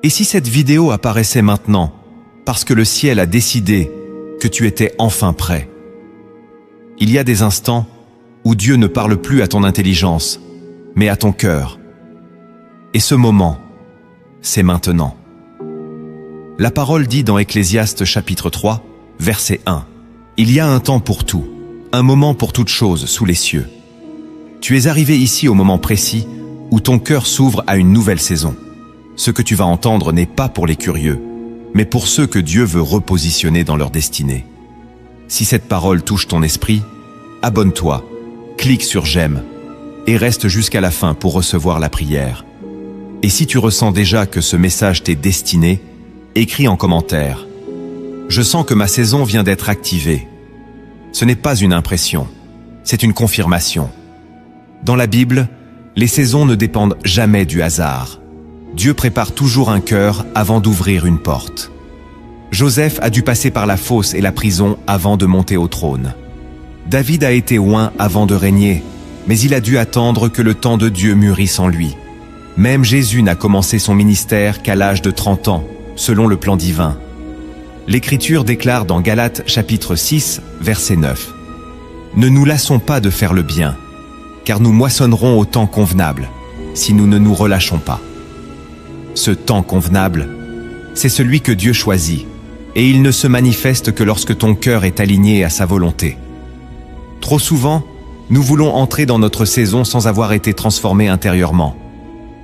Et si cette vidéo apparaissait maintenant, parce que le ciel a décidé que tu étais enfin prêt? Il y a des instants où Dieu ne parle plus à ton intelligence, mais à ton cœur. Et ce moment, c'est maintenant. La parole dit dans Ecclésiaste chapitre 3, verset 1. Il y a un temps pour tout, un moment pour toute chose sous les cieux. Tu es arrivé ici au moment précis où ton cœur s'ouvre à une nouvelle saison. Ce que tu vas entendre n'est pas pour les curieux, mais pour ceux que Dieu veut repositionner dans leur destinée. Si cette parole touche ton esprit, abonne-toi, clique sur j'aime et reste jusqu'à la fin pour recevoir la prière. Et si tu ressens déjà que ce message t'est destiné, écris en commentaire. Je sens que ma saison vient d'être activée. Ce n'est pas une impression, c'est une confirmation. Dans la Bible, les saisons ne dépendent jamais du hasard. Dieu prépare toujours un cœur avant d'ouvrir une porte. Joseph a dû passer par la fosse et la prison avant de monter au trône. David a été oint avant de régner, mais il a dû attendre que le temps de Dieu mûrisse en lui. Même Jésus n'a commencé son ministère qu'à l'âge de 30 ans, selon le plan divin. L'Écriture déclare dans Galates chapitre 6, verset 9. « Ne nous lassons pas de faire le bien, car nous moissonnerons au temps convenable, si nous ne nous relâchons pas. » Ce temps convenable, c'est celui que Dieu choisit, et il ne se manifeste que lorsque ton cœur est aligné à sa volonté. Trop souvent, nous voulons entrer dans notre saison sans avoir été transformés intérieurement.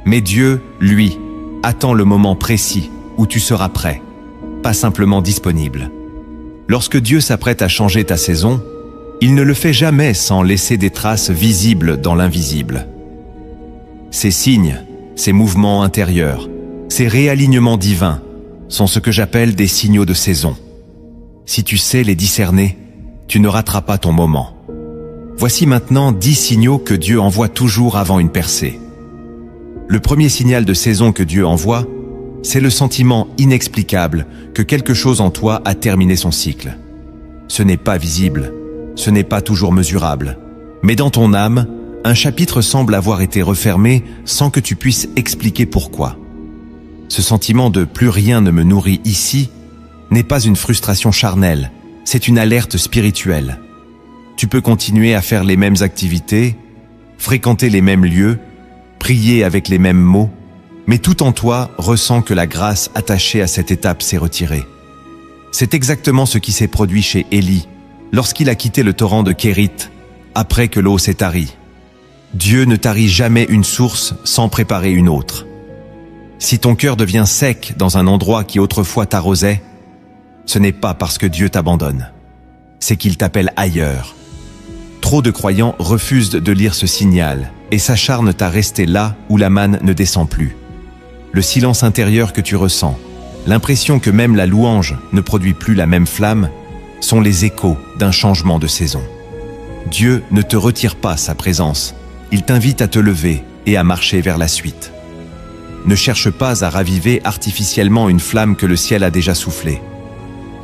Mais Dieu, lui, attend le moment précis où tu seras prêt, pas simplement disponible. Lorsque Dieu s'apprête à changer ta saison, il ne le fait jamais sans laisser des traces visibles dans l'invisible. Ces signes, ces mouvements intérieurs, ces réalignements divins sont ce que j'appelle des signaux de saison. Si tu sais les discerner, tu ne rateras pas ton moment. Voici maintenant 10 signaux que Dieu envoie toujours avant une percée. Le premier signal de saison que Dieu envoie, c'est le sentiment inexplicable que quelque chose en toi a terminé son cycle. Ce n'est pas visible, ce n'est pas toujours mesurable, mais dans ton âme, un chapitre semble avoir été refermé sans que tu puisses expliquer pourquoi. Ce sentiment de « plus rien ne me nourrit ici » n'est pas une frustration charnelle, c'est une alerte spirituelle. Tu peux continuer à faire les mêmes activités, fréquenter les mêmes lieux, prier avec les mêmes mots, mais tout en toi ressent que la grâce attachée à cette étape s'est retirée. C'est exactement ce qui s'est produit chez Élie, lorsqu'il a quitté le torrent de Kérit, après que l'eau s'est tarie. Dieu ne tarit jamais une source sans préparer une autre. Si ton cœur devient sec dans un endroit qui autrefois t'arrosait, ce n'est pas parce que Dieu t'abandonne, c'est qu'il t'appelle ailleurs. Trop de croyants refusent de lire ce signal et s'acharnent à rester là où la manne ne descend plus. Le silence intérieur que tu ressens, l'impression que même la louange ne produit plus la même flamme, sont les échos d'un changement de saison. Dieu ne te retire pas sa présence, il t'invite à te lever et à marcher vers la suite. Ne cherche pas à raviver artificiellement une flamme que le ciel a déjà soufflée.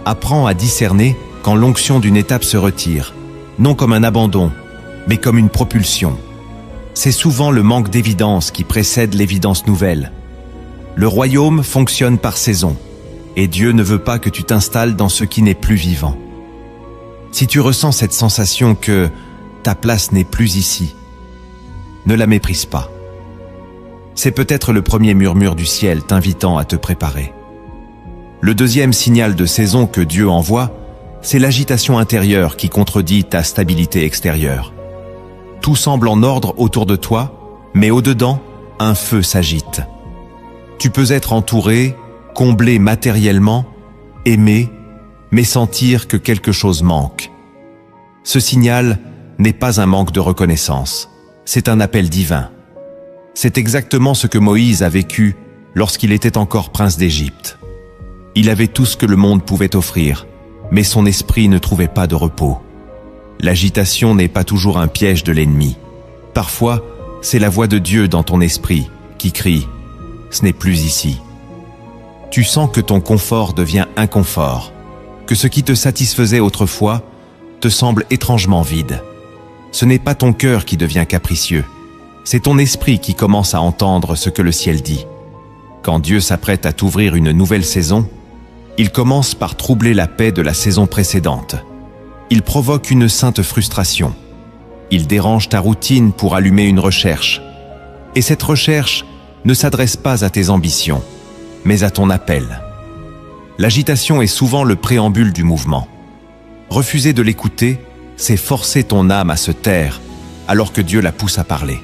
Apprends à discerner quand l'onction d'une étape se retire, non comme un abandon, mais comme une propulsion. C'est souvent le manque d'évidence qui précède l'évidence nouvelle. Le royaume fonctionne par saison, et Dieu ne veut pas que tu t'installes dans ce qui n'est plus vivant. Si tu ressens cette sensation que ta place n'est plus ici, ne la méprise pas. C'est peut-être le premier murmure du ciel t'invitant à te préparer. Le deuxième signal de saison que Dieu envoie, c'est l'agitation intérieure qui contredit ta stabilité extérieure. Tout semble en ordre autour de toi, mais au-dedans, un feu s'agite. Tu peux être entouré, comblé matériellement, aimé, mais sentir que quelque chose manque. Ce signal n'est pas un manque de reconnaissance, c'est un appel divin. C'est exactement ce que Moïse a vécu lorsqu'il était encore prince d'Égypte. Il avait tout ce que le monde pouvait offrir, mais son esprit ne trouvait pas de repos. L'agitation n'est pas toujours un piège de l'ennemi. Parfois, c'est la voix de Dieu dans ton esprit qui crie « Ce n'est plus ici ». Tu sens que ton confort devient inconfort, que ce qui te satisfaisait autrefois te semble étrangement vide. Ce n'est pas ton cœur qui devient capricieux, c'est ton esprit qui commence à entendre ce que le ciel dit. Quand Dieu s'apprête à t'ouvrir une nouvelle saison, il commence par troubler la paix de la saison précédente. Il provoque une sainte frustration. Il dérange ta routine pour allumer une recherche. Et cette recherche ne s'adresse pas à tes ambitions, mais à ton appel. L'agitation est souvent le préambule du mouvement. Refuser de l'écouter, c'est forcer ton âme à se taire, alors que Dieu la pousse à parler.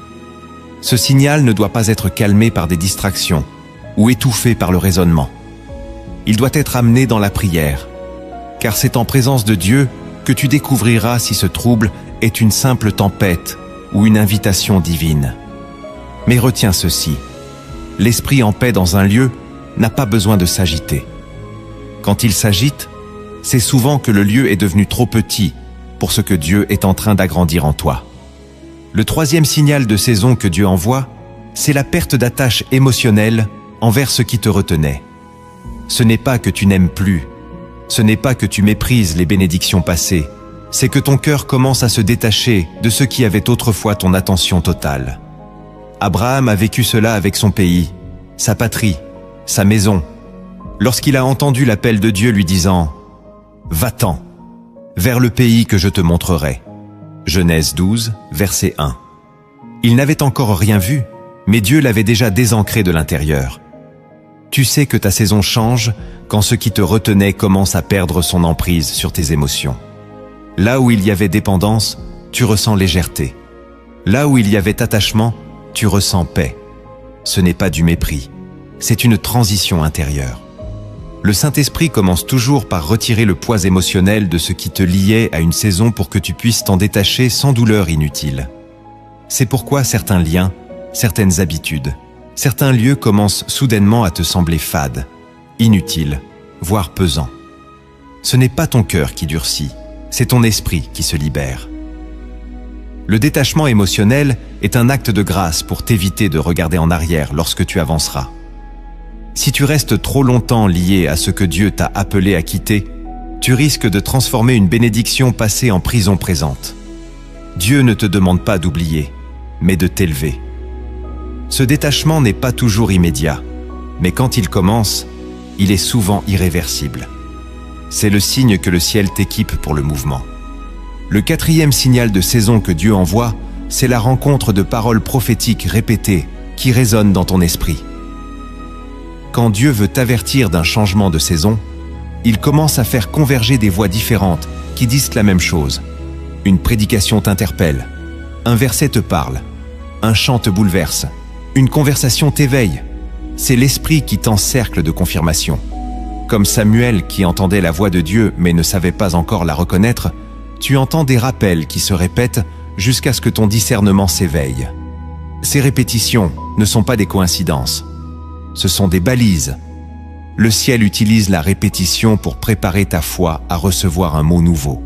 Ce signal ne doit pas être calmé par des distractions ou étouffé par le raisonnement. Il doit être amené dans la prière, car c'est en présence de Dieu que tu découvriras si ce trouble est une simple tempête ou une invitation divine. Mais retiens ceci, l'esprit en paix dans un lieu n'a pas besoin de s'agiter. Quand il s'agite, c'est souvent que le lieu est devenu trop petit pour ce que Dieu est en train d'agrandir en toi. Le troisième signal de saison que Dieu envoie, c'est la perte d'attache émotionnelle envers ce qui te retenait. Ce n'est pas que tu n'aimes plus, ce n'est pas que tu méprises les bénédictions passées, c'est que ton cœur commence à se détacher de ce qui avait autrefois ton attention totale. Abraham a vécu cela avec son pays, sa patrie, sa maison, lorsqu'il a entendu l'appel de Dieu lui disant « Va-t'en, vers le pays que je te montrerai ». Genèse 12, verset 1. Il n'avait encore rien vu, mais Dieu l'avait déjà désancré de l'intérieur. Tu sais que ta saison change quand ce qui te retenait commence à perdre son emprise sur tes émotions. Là où il y avait dépendance, tu ressens légèreté. Là où il y avait attachement, tu ressens paix. Ce n'est pas du mépris, c'est une transition intérieure. Le Saint-Esprit commence toujours par retirer le poids émotionnel de ce qui te liait à une saison pour que tu puisses t'en détacher sans douleur inutile. C'est pourquoi certains liens, certaines habitudes, certains lieux commencent soudainement à te sembler fades, inutiles, voire pesants. Ce n'est pas ton cœur qui durcit, c'est ton esprit qui se libère. Le détachement émotionnel est un acte de grâce pour t'éviter de regarder en arrière lorsque tu avanceras. Si tu restes trop longtemps lié à ce que Dieu t'a appelé à quitter, tu risques de transformer une bénédiction passée en prison présente. Dieu ne te demande pas d'oublier, mais de t'élever. Ce détachement n'est pas toujours immédiat, mais quand il commence, il est souvent irréversible. C'est le signe que le ciel t'équipe pour le mouvement. Le quatrième signal de saison que Dieu envoie, c'est la rencontre de paroles prophétiques répétées qui résonnent dans ton esprit. Quand Dieu veut t'avertir d'un changement de saison, il commence à faire converger des voix différentes qui disent la même chose. Une prédication t'interpelle, un verset te parle, un chant te bouleverse, une conversation t'éveille. C'est l'esprit qui t'encercle de confirmation. Comme Samuel qui entendait la voix de Dieu mais ne savait pas encore la reconnaître, tu entends des rappels qui se répètent jusqu'à ce que ton discernement s'éveille. Ces répétitions ne sont pas des coïncidences. Ce sont des balises. Le ciel utilise la répétition pour préparer ta foi à recevoir un mot nouveau.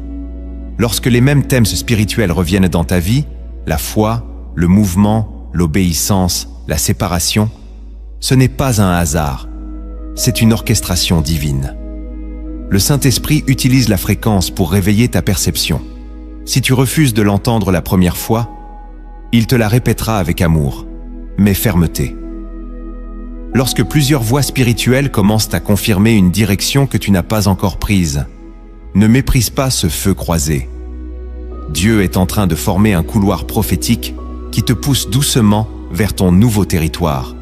Lorsque les mêmes thèmes spirituels reviennent dans ta vie, la foi, le mouvement, l'obéissance, la séparation, ce n'est pas un hasard, c'est une orchestration divine. Le Saint-Esprit utilise la fréquence pour réveiller ta perception. Si tu refuses de l'entendre la première fois, il te la répétera avec amour, mais fermeté. Lorsque plusieurs voix spirituelles commencent à confirmer une direction que tu n'as pas encore prise, ne méprise pas ce feu croisé. Dieu est en train de former un couloir prophétique qui te pousse doucement vers ton nouveau territoire.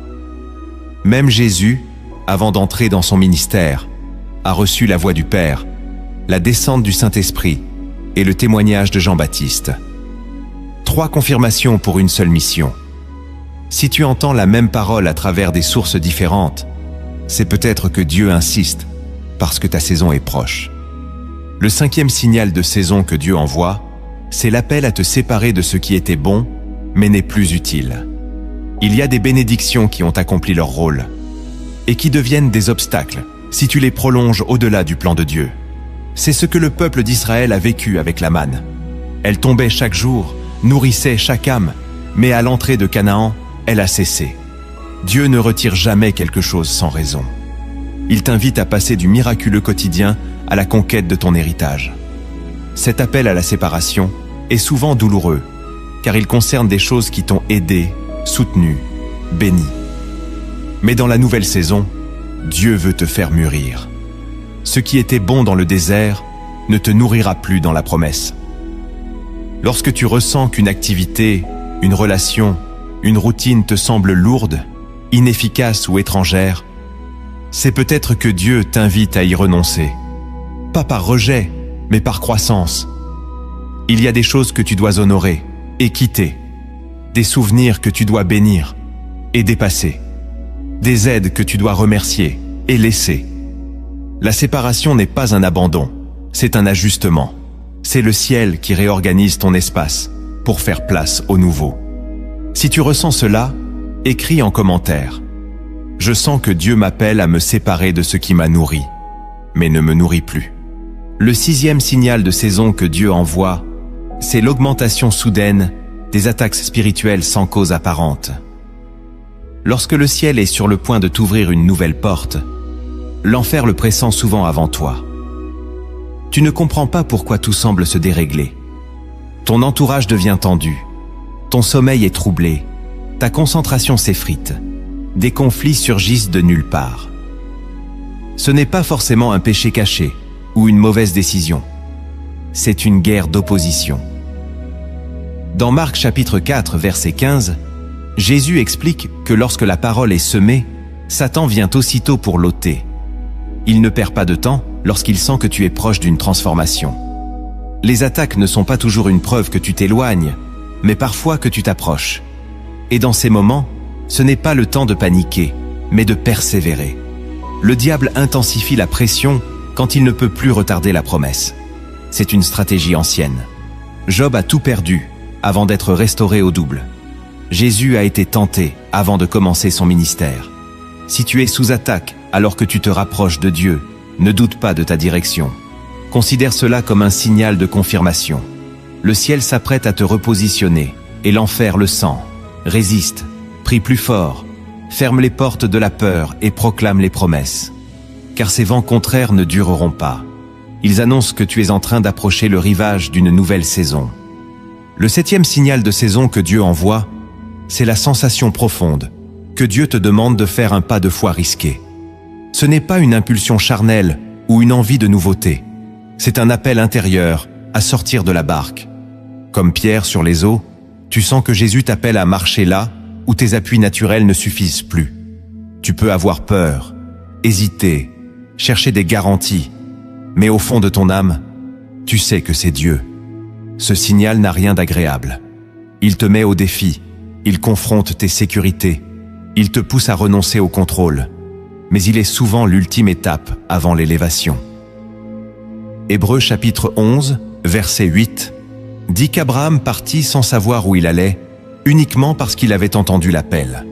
Même Jésus, avant d'entrer dans son ministère, a reçu la voix du Père, la descente du Saint-Esprit et le témoignage de Jean-Baptiste. 3 confirmations pour une seule mission. Si tu entends la même parole à travers des sources différentes, c'est peut-être que Dieu insiste parce que ta saison est proche. Le 5e signal de saison que Dieu envoie, c'est l'appel à te séparer de ce qui était bon, mais n'est plus utile. Il y a des bénédictions qui ont accompli leur rôle et qui deviennent des obstacles si tu les prolonges au-delà du plan de Dieu. C'est ce que le peuple d'Israël a vécu avec la manne. Elle tombait chaque jour, nourrissait chaque âme, mais à l'entrée de Canaan, elle a cessé. Dieu ne retire jamais quelque chose sans raison. Il t'invite à passer du miraculeux quotidien à la conquête de ton héritage. Cet appel à la séparation est souvent douloureux, car il concerne des choses qui t'ont aidé, soutenu, béni. Mais dans la nouvelle saison, Dieu veut te faire mûrir. Ce qui était bon dans le désert ne te nourrira plus dans la promesse. Lorsque tu ressens qu'une activité, une relation, une routine te semble lourde, inefficace ou étrangère, c'est peut-être que Dieu t'invite à y renoncer. Pas par rejet, mais par croissance. Il y a des choses que tu dois honorer et quitter, des souvenirs que tu dois bénir et dépasser, des aides que tu dois remercier et laisser. La séparation n'est pas un abandon, c'est un ajustement. C'est le ciel qui réorganise ton espace pour faire place au nouveau. Si tu ressens cela, écris en commentaire. Je sens que Dieu m'appelle à me séparer de ce qui m'a nourri, mais ne me nourrit plus. Le 6e signal de saison que Dieu envoie, c'est l'augmentation soudaine des attaques spirituelles sans cause apparente. Lorsque le ciel est sur le point de t'ouvrir une nouvelle porte, l'enfer le pressent souvent avant toi. Tu ne comprends pas pourquoi tout semble se dérégler. Ton entourage devient tendu, ton sommeil est troublé, ta concentration s'effrite, des conflits surgissent de nulle part. Ce n'est pas forcément un péché caché ou une mauvaise décision. C'est une guerre d'opposition. Dans Marc chapitre 4, verset 15, Jésus explique que lorsque la parole est semée, Satan vient aussitôt pour l'ôter. Il ne perd pas de temps lorsqu'il sent que tu es proche d'une transformation. Les attaques ne sont pas toujours une preuve que tu t'éloignes, mais parfois que tu t'approches. Et dans ces moments, ce n'est pas le temps de paniquer, mais de persévérer. Le diable intensifie la pression quand il ne peut plus retarder la promesse. C'est une stratégie ancienne. Job a tout perdu avant d'être restauré au double. Jésus a été tenté avant de commencer son ministère. Si tu es sous attaque alors que tu te rapproches de Dieu, ne doute pas de ta direction. Considère cela comme un signal de confirmation. Le ciel s'apprête à te repositionner et l'enfer le sent. Résiste, prie plus fort, ferme les portes de la peur et proclame les promesses. Car ces vents contraires ne dureront pas. Ils annoncent que tu es en train d'approcher le rivage d'une nouvelle saison. Le 7e signal de saison que Dieu envoie, c'est la sensation profonde que Dieu te demande de faire un pas de foi risqué. Ce n'est pas une impulsion charnelle ou une envie de nouveauté. C'est un appel intérieur à sortir de la barque. Comme Pierre sur les eaux, tu sens que Jésus t'appelle à marcher là où tes appuis naturels ne suffisent plus. Tu peux avoir peur, hésiter, chercher des garanties, mais au fond de ton âme, tu sais que c'est Dieu. Ce signal n'a rien d'agréable. Il te met au défi, il confronte tes sécurités, il te pousse à renoncer au contrôle, mais il est souvent l'ultime étape avant l'élévation. Hébreux chapitre 11, verset 8, dit qu'Abraham partit sans savoir où il allait, uniquement parce qu'il avait entendu l'appel.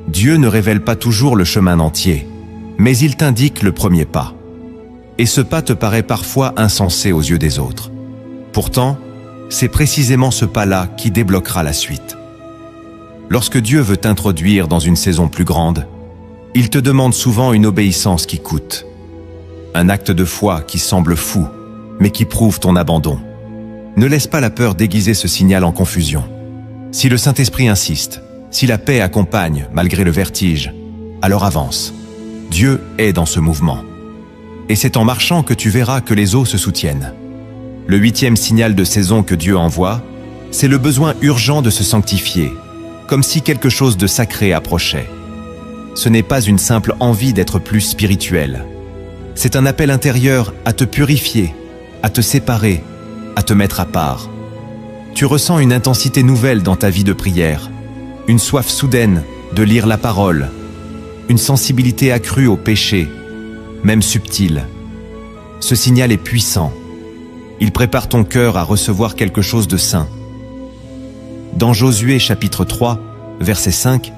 Dieu ne révèle pas toujours le chemin entier, mais il t'indique le premier pas. Et ce pas te paraît parfois insensé aux yeux des autres. Pourtant, c'est précisément ce pas-là qui débloquera la suite. Lorsque Dieu veut t'introduire dans une saison plus grande, il te demande souvent une obéissance qui coûte. Un acte de foi qui semble fou, mais qui prouve ton abandon. Ne laisse pas la peur déguiser ce signal en confusion. Si le Saint-Esprit insiste, si la paix accompagne malgré le vertige, alors avance. Dieu est dans ce mouvement. Et c'est en marchant que tu verras que les eaux se soutiennent. Le 8e signal de saison que Dieu envoie, c'est le besoin urgent de se sanctifier, comme si quelque chose de sacré approchait. Ce n'est pas une simple envie d'être plus spirituel. C'est un appel intérieur à te purifier, à te séparer, à te mettre à part. Tu ressens une intensité nouvelle dans ta vie de prière, une soif soudaine de lire la parole, une sensibilité accrue au péché, même subtile. Ce signal est puissant. Il prépare ton cœur à recevoir quelque chose de saint. Dans Josué chapitre 3, verset 5,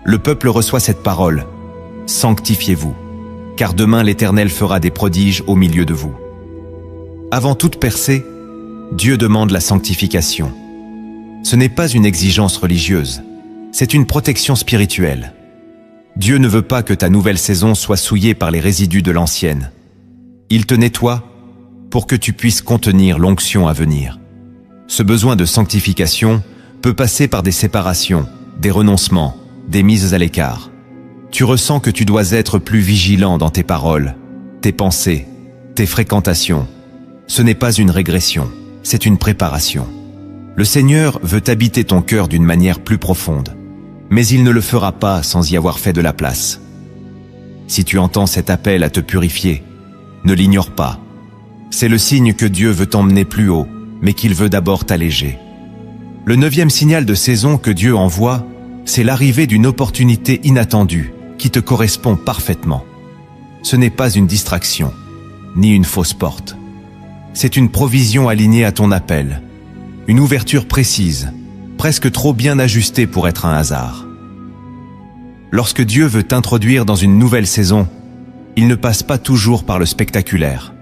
le peuple reçoit cette parole: « Sanctifiez-vous, car demain l'Éternel fera des prodiges au milieu de vous. » Avant toute percée, Dieu demande la sanctification. Ce n'est pas une exigence religieuse, c'est une protection spirituelle. Dieu ne veut pas que ta nouvelle saison soit souillée par les résidus de l'ancienne. Il te nettoie pour que tu puisses contenir l'onction à venir. Ce besoin de sanctification peut passer par des séparations, des renoncements, des mises à l'écart. Tu ressens que tu dois être plus vigilant dans tes paroles, tes pensées, tes fréquentations. Ce n'est pas une régression, c'est une préparation. Le Seigneur veut habiter ton cœur d'une manière plus profonde, mais il ne le fera pas sans y avoir fait de la place. Si tu entends cet appel à te purifier, ne l'ignore pas. C'est le signe que Dieu veut t'emmener plus haut, mais qu'il veut d'abord t'alléger. Le 9e signal de saison que Dieu envoie, c'est l'arrivée d'une opportunité inattendue qui te correspond parfaitement. Ce n'est pas une distraction, ni une fausse porte. C'est une provision alignée à ton appel, une ouverture précise, presque trop bien ajustée pour être un hasard. Lorsque Dieu veut t'introduire dans une nouvelle saison, il ne passe pas toujours par le spectaculaire.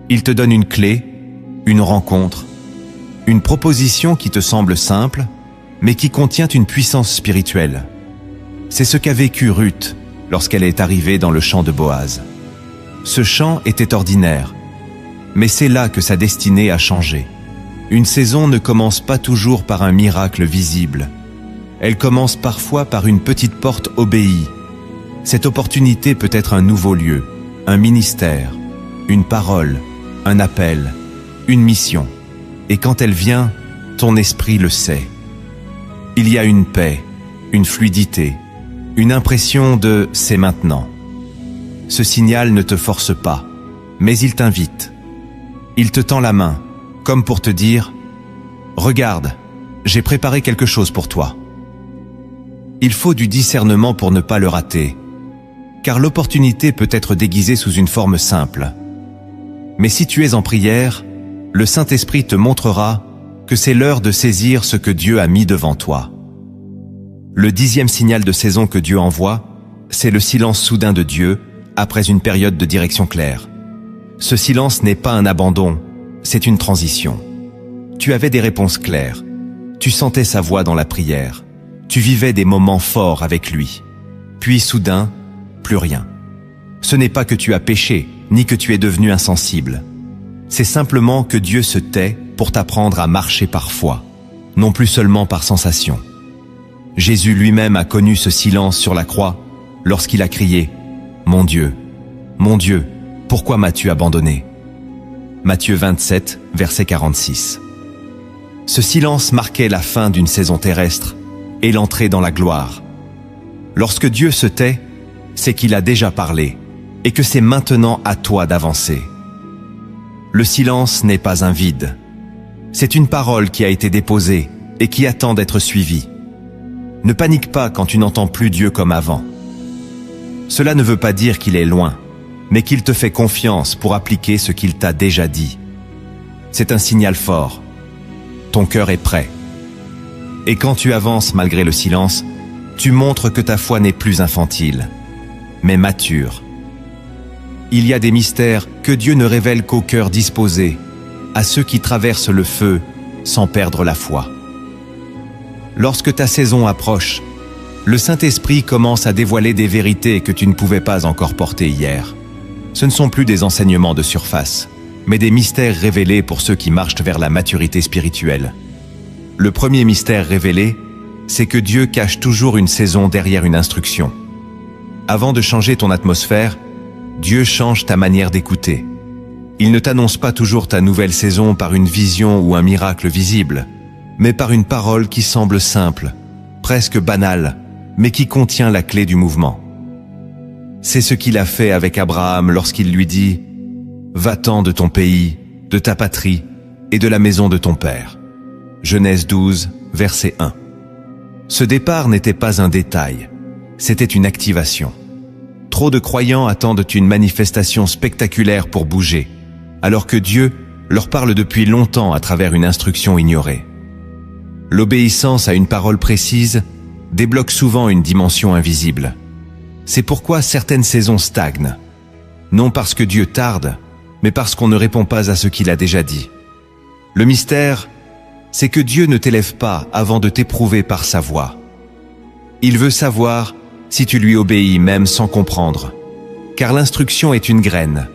Il te donne une clé, une rencontre, une proposition qui te semble simple, mais qui contient une puissance spirituelle. C'est ce qu'a vécu Ruth lorsqu'elle est arrivée dans le champ de Boaz. Ce champ était ordinaire, mais c'est là que sa destinée a changé. Une saison ne commence pas toujours par un miracle visible. Elle commence parfois par une petite porte obéie. Cette opportunité peut être un nouveau lieu, un ministère, une parole, un appel, une mission. Et quand elle vient, ton esprit le sait. Il y a une paix, une fluidité, une impression de « c'est maintenant ». Ce signal ne te force pas, mais il t'invite. Il te tend la main, comme pour te dire « Regarde, j'ai préparé quelque chose pour toi ». Il faut du discernement pour ne pas le rater, car l'opportunité peut être déguisée sous une forme simple. Mais si tu es en prière, le Saint-Esprit te montrera que c'est l'heure de saisir ce que Dieu a mis devant toi. Le 10e signal de saison que Dieu envoie, c'est le silence soudain de Dieu après une période de direction claire. Ce silence n'est pas un abandon, c'est une transition. Tu avais des réponses claires, tu sentais sa voix dans la prière, tu vivais des moments forts avec lui. Puis soudain, plus rien. Ce n'est pas que tu as péché, ni que tu es devenu insensible. C'est simplement que Dieu se tait pour t'apprendre à marcher par foi, non plus seulement par sensation. Jésus lui-même a connu ce silence sur la croix lorsqu'il a crié « Mon Dieu, pourquoi m'as-tu abandonné ?» Matthieu 27, verset 46. Ce silence marquait la fin d'une saison terrestre et l'entrée dans la gloire. Lorsque Dieu se tait, c'est qu'il a déjà parlé et que c'est maintenant à toi d'avancer. Le silence n'est pas un vide. C'est une parole qui a été déposée et qui attend d'être suivie. Ne panique pas quand tu n'entends plus Dieu comme avant. Cela ne veut pas dire qu'il est loin, mais qu'il te fait confiance pour appliquer ce qu'il t'a déjà dit. C'est un signal fort. Ton cœur est prêt. Et quand tu avances malgré le silence, tu montres que ta foi n'est plus infantile, mais mature. Il y a des mystères que Dieu ne révèle qu'au cœur disposé, à ceux qui traversent le feu sans perdre la foi. Lorsque ta saison approche, le Saint-Esprit commence à dévoiler des vérités que tu ne pouvais pas encore porter hier. Ce ne sont plus des enseignements de surface, mais des mystères révélés pour ceux qui marchent vers la maturité spirituelle. Le premier mystère révélé, c'est que Dieu cache toujours une saison derrière une instruction. Avant de changer ton atmosphère, Dieu change ta manière d'écouter. Il ne t'annonce pas toujours ta nouvelle saison par une vision ou un miracle visible, mais par une parole qui semble simple, presque banale, mais qui contient la clé du mouvement. C'est ce qu'il a fait avec Abraham lorsqu'il lui dit « Va-t'en de ton pays, de ta patrie et de la maison de ton père ». Genèse 12, verset 1. Ce départ n'était pas un détail, c'était une activation. Trop de croyants attendent une manifestation spectaculaire pour bouger, alors que Dieu leur parle depuis longtemps à travers une instruction ignorée. L'obéissance à une parole précise débloque souvent une dimension invisible. C'est pourquoi certaines saisons stagnent, non parce que Dieu tarde, mais parce qu'on ne répond pas à ce qu'il a déjà dit. Le mystère, c'est que Dieu ne t'élève pas avant de t'éprouver par sa voix. Il veut savoir si tu lui obéis même sans comprendre, car l'instruction est une graine.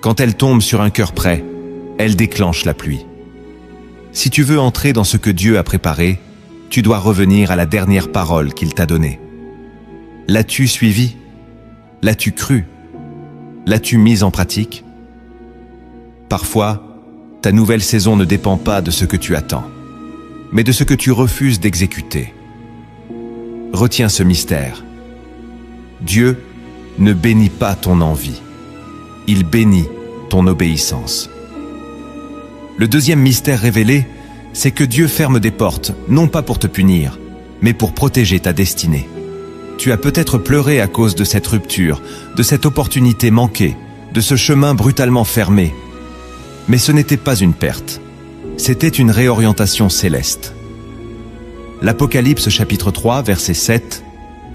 Quand elle tombe sur un cœur prêt, elle déclenche la pluie. Si tu veux entrer dans ce que Dieu a préparé, tu dois revenir à la dernière parole qu'il t'a donnée. L'as-tu suivi? L'as-tu cru? L'as-tu mise en pratique? Parfois, ta nouvelle saison ne dépend pas de ce que tu attends, mais de ce que tu refuses d'exécuter. Retiens ce mystère. Dieu ne bénit pas ton envie, il bénit ton obéissance. Le deuxième mystère révélé, c'est que Dieu ferme des portes, non pas pour te punir, mais pour protéger ta destinée. Tu as peut-être pleuré à cause de cette rupture, de cette opportunité manquée, de ce chemin brutalement fermé. Mais ce n'était pas une perte, c'était une réorientation céleste. L'Apocalypse chapitre 3, verset 7,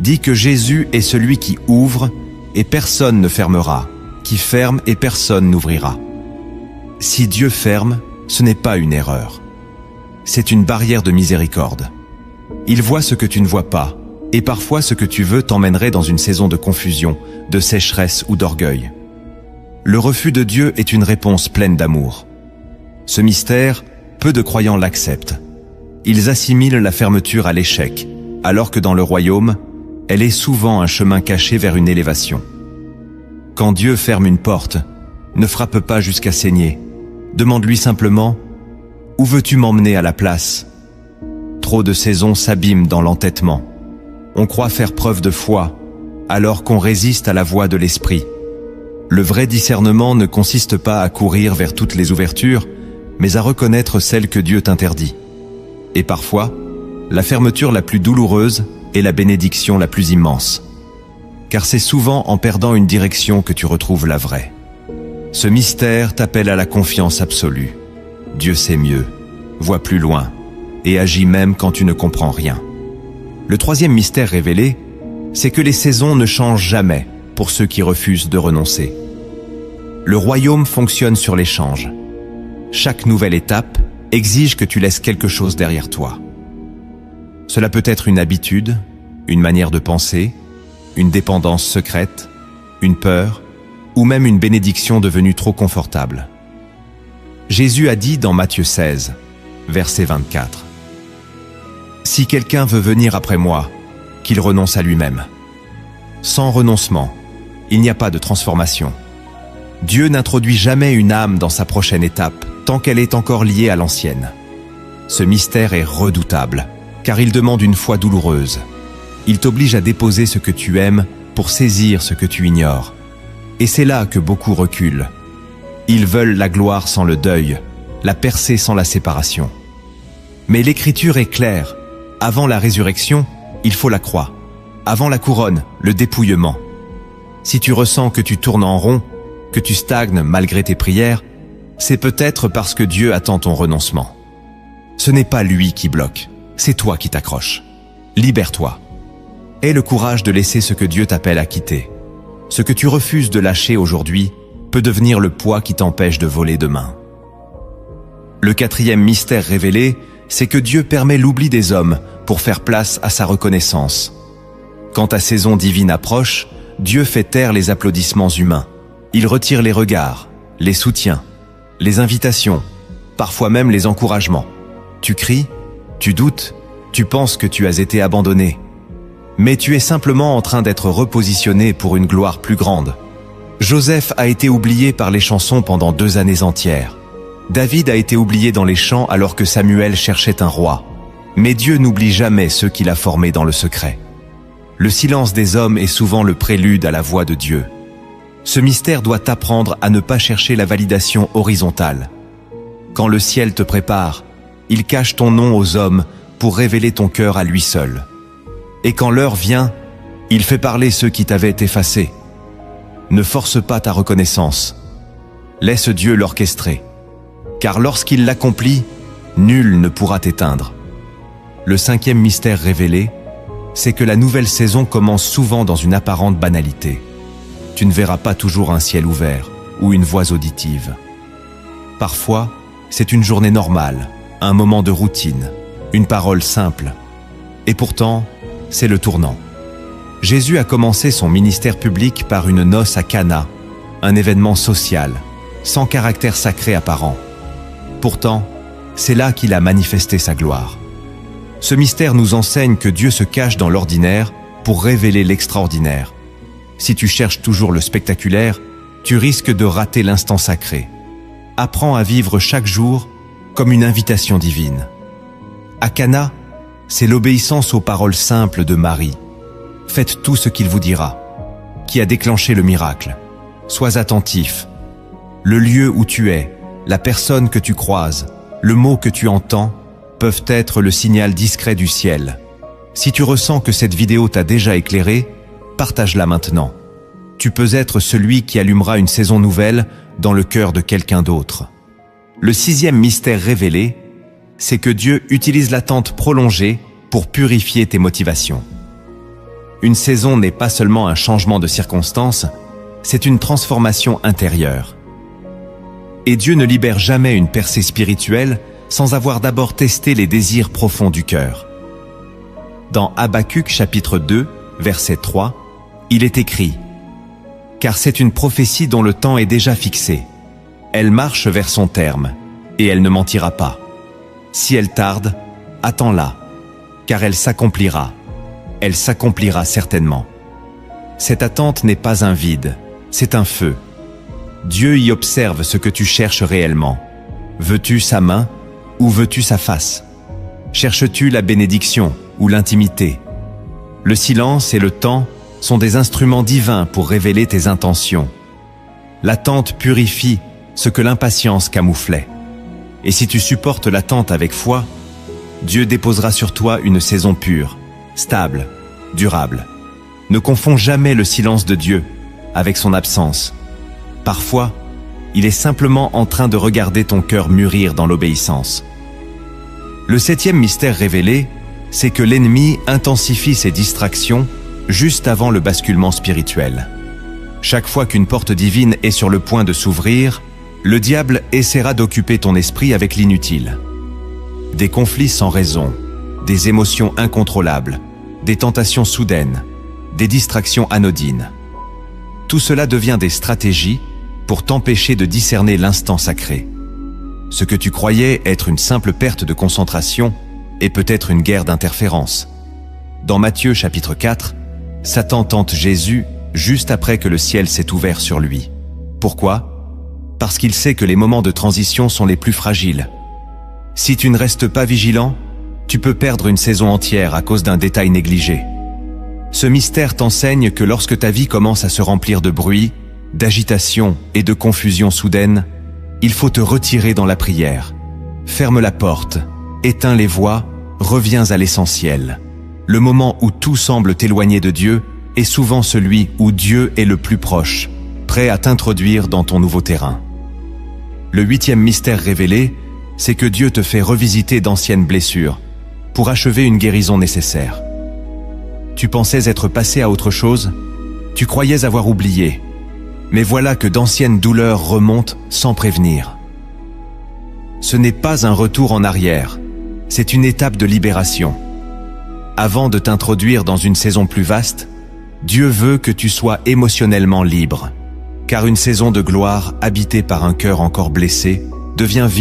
dit que Jésus est celui qui ouvre et personne ne fermera, qui ferme et personne n'ouvrira. Si Dieu ferme, ce n'est pas une erreur. C'est une barrière de miséricorde. Il voit ce que tu ne vois pas, et parfois ce que tu veux t'emmènerait dans une saison de confusion, de sécheresse ou d'orgueil. Le refus de Dieu est une réponse pleine d'amour. Ce mystère, peu de croyants l'acceptent. Ils assimilent la fermeture à l'échec, alors que dans le royaume, elle est souvent un chemin caché vers une élévation. Quand Dieu ferme une porte, ne frappe pas jusqu'à saigner. Demande-lui simplement « Où veux-tu m'emmener à la place ?» Trop de saisons s'abîment dans l'entêtement. On croit faire preuve de foi, alors qu'on résiste à la voix de l'esprit. Le vrai discernement ne consiste pas à courir vers toutes les ouvertures, mais à reconnaître celles que Dieu t'interdit. Et parfois, la fermeture la plus douloureuse est la bénédiction la plus immense. Car c'est souvent en perdant une direction que tu retrouves la vraie. Ce mystère t'appelle à la confiance absolue. Dieu sait mieux, voit plus loin, et agit même quand tu ne comprends rien. Le troisième mystère révélé, c'est que les saisons ne changent jamais pour ceux qui refusent de renoncer. Le royaume fonctionne sur l'échange. Chaque nouvelle étape exige que tu laisses quelque chose derrière toi. Cela peut être une habitude, une manière de penser, une dépendance secrète, une peur, ou même une bénédiction devenue trop confortable. Jésus a dit dans Matthieu 16, verset 24, « Si quelqu'un veut venir après moi, qu'il renonce à lui-même. » Sans renoncement, il n'y a pas de transformation. Dieu n'introduit jamais une âme dans sa prochaine étape, tant qu'elle est encore liée à l'ancienne. Ce mystère est redoutable, car il demande une foi douloureuse. Il t'oblige à déposer ce que tu aimes pour saisir ce que tu ignores. Et c'est là que beaucoup reculent. Ils veulent la gloire sans le deuil, la percée sans la séparation. Mais l'Écriture est claire. Avant la résurrection, il faut la croix. Avant la couronne, le dépouillement. Si tu ressens que tu tournes en rond, que tu stagnes malgré tes prières, c'est peut-être parce que Dieu attend ton renoncement. Ce n'est pas lui qui bloque, c'est toi qui t'accroches. Libère-toi. Aie le courage de laisser ce que Dieu t'appelle à quitter. Ce que tu refuses de lâcher aujourd'hui peut devenir le poids qui t'empêche de voler demain. Le quatrième mystère révélé, c'est que Dieu permet l'oubli des hommes pour faire place à sa reconnaissance. Quand ta saison divine approche, Dieu fait taire les applaudissements humains. Il retire les regards, les soutiens, les invitations, parfois même les encouragements. Tu cries, tu doutes, tu penses que tu as été abandonné. Mais tu es simplement en train d'être repositionné pour une gloire plus grande. Joseph a été oublié par les chansons pendant 2 années entières. David a été oublié dans les chants alors que Samuel cherchait un roi. Mais Dieu n'oublie jamais ceux qu'il a formés dans le secret. Le silence des hommes est souvent le prélude à la voix de Dieu. Ce mystère doit t'apprendre à ne pas chercher la validation horizontale. Quand le ciel te prépare, il cache ton nom aux hommes pour révéler ton cœur à lui seul. Et quand l'heure vient, il fait parler ceux qui t'avaient effacé. Ne force pas ta reconnaissance. Laisse Dieu l'orchestrer. Car lorsqu'il l'accomplit, nul ne pourra t'éteindre. Le 5e mystère révélé, c'est que la nouvelle saison commence souvent dans une apparente banalité. Tu ne verras pas toujours un ciel ouvert ou une voix auditive. Parfois, c'est une journée normale, un moment de routine, une parole simple. Et pourtant, c'est le tournant. Jésus a commencé son ministère public par une noce à Cana, un événement social, sans caractère sacré apparent. Pourtant, c'est là qu'il a manifesté sa gloire. Ce mystère nous enseigne que Dieu se cache dans l'ordinaire pour révéler l'extraordinaire. Si tu cherches toujours le spectaculaire, tu risques de rater l'instant sacré. Apprends à vivre chaque jour comme une invitation divine. À Cana, c'est l'obéissance aux paroles simples de Marie. Faites tout ce qu'il vous dira, qui a déclenché le miracle. Sois attentif. Le lieu où tu es, la personne que tu croises, le mot que tu entends, peuvent être le signal discret du ciel. Si tu ressens que cette vidéo t'a déjà éclairé, partage-la maintenant. Tu peux être celui qui allumera une saison nouvelle dans le cœur de quelqu'un d'autre. Le 6e mystère révélé, c'est que Dieu utilise l'attente prolongée pour purifier tes motivations. Une saison n'est pas seulement un changement de circonstances, c'est une transformation intérieure. Et Dieu ne libère jamais une percée spirituelle sans avoir d'abord testé les désirs profonds du cœur. Dans Habacuc chapitre 2, verset 3, il est écrit « Car c'est une prophétie dont le temps est déjà fixé. Elle marche vers son terme, et elle ne mentira pas. Si elle tarde, attends-la, car elle s'accomplira. Elle s'accomplira certainement. » Cette attente n'est pas un vide, c'est un feu. Dieu y observe ce que tu cherches réellement. Veux-tu sa main ou veux-tu sa face? Cherches-tu la bénédiction ou l'intimité? Le silence et le temps sont des instruments divins pour révéler tes intentions. L'attente purifie ce que l'impatience camouflait. Et si tu supportes l'attente avec foi, Dieu déposera sur toi une saison pure, stable, durable. Ne confonds jamais le silence de Dieu avec son absence. Parfois, il est simplement en train de regarder ton cœur mûrir dans l'obéissance. Le 7e mystère révélé, c'est que l'ennemi intensifie ses distractions juste avant le basculement spirituel. Chaque fois qu'une porte divine est sur le point de s'ouvrir, le diable essaiera d'occuper ton esprit avec l'inutile. Des conflits sans raison, des émotions incontrôlables, des tentations soudaines, des distractions anodines. Tout cela devient des stratégies pour t'empêcher de discerner l'instant sacré. Ce que tu croyais être une simple perte de concentration est peut-être une guerre d'interférence. Dans Matthieu chapitre 4, Satan tente Jésus juste après que le ciel s'est ouvert sur lui. Pourquoi? Parce qu'il sait que les moments de transition sont les plus fragiles. Si tu ne restes pas vigilant, tu peux perdre une saison entière à cause d'un détail négligé. Ce mystère t'enseigne que lorsque ta vie commence à se remplir de bruit, d'agitation et de confusion soudaine, il faut te retirer dans la prière. Ferme la porte, éteins les voix, reviens à l'essentiel. Le moment où tout semble t'éloigner de Dieu est souvent celui où Dieu est le plus proche, prêt à t'introduire dans ton nouveau terrain. Le 8e mystère révélé, c'est que Dieu te fait revisiter d'anciennes blessures pour achever une guérison nécessaire. Tu pensais être passé à autre chose, tu croyais avoir oublié, mais voilà que d'anciennes douleurs remontent sans prévenir. Ce n'est pas un retour en arrière, c'est une étape de libération. Avant de t'introduire dans une saison plus vaste, Dieu veut que tu sois émotionnellement libre, car une saison de gloire habitée par un cœur encore blessé devient vite